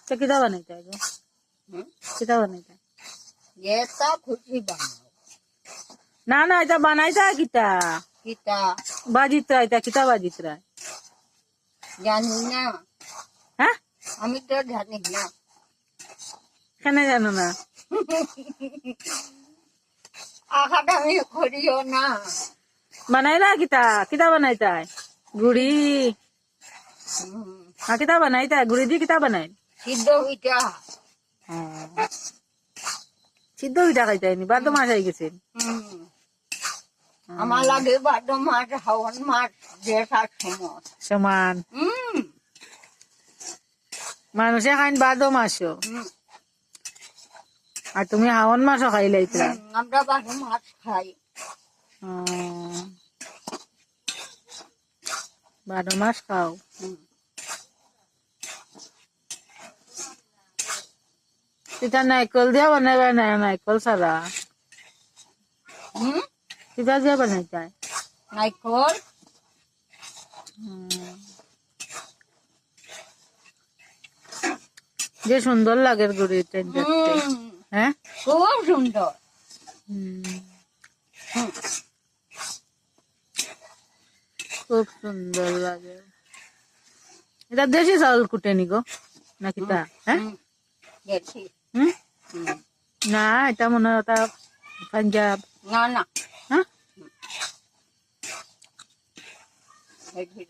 তো কিতা বানাইতে গো? কিতা বানাইতে? এটা খুশি বানাও। না না, এটা বানাইতা কিতা? কিতা বাজিতরা, এটা কিতা বাজিতরা? জানি না, হ্যাঁ, আমি তো জানি না। কেন জানো না? আশাটা আমি করিও না। বানাইলা কিতা? কিতা বানাইতা? গুড়ি কিতা বানাইতা? গুড়ি দিয়ে কিতা বানাই? সিদ্ধ পিঠা। সিদ্ধ পিঠা খাইতাইনি, বাদ মাস হয়ে গেছে। আমার লাগে বাদ মাছ, হাওয়ান মাছ, দেড়টার সময় সমান মানুষে খাইন বাদ মাসও, আর তুমি হাওন মাসও খাইলাইতরা। আমরা বাদ মাছ খাই। 12 মাস খাও। এটা নাইকল দিয়া বানাইবা না নাইকল ছাড়া? কিতা দিয়া বানাইতা? নাইকল যে সুন্দর লাগে গুড়ি। হ্যাঁ, খুব সুন্দর। খুব সুন্দর লাগে। এটা দেশি চাউল কুটেনি গো না কিতা? হ্যাঁ, দেখি না এটা মনে হয় ওটা পাঞ্জাব। না না, হ্যাঁ, দেখি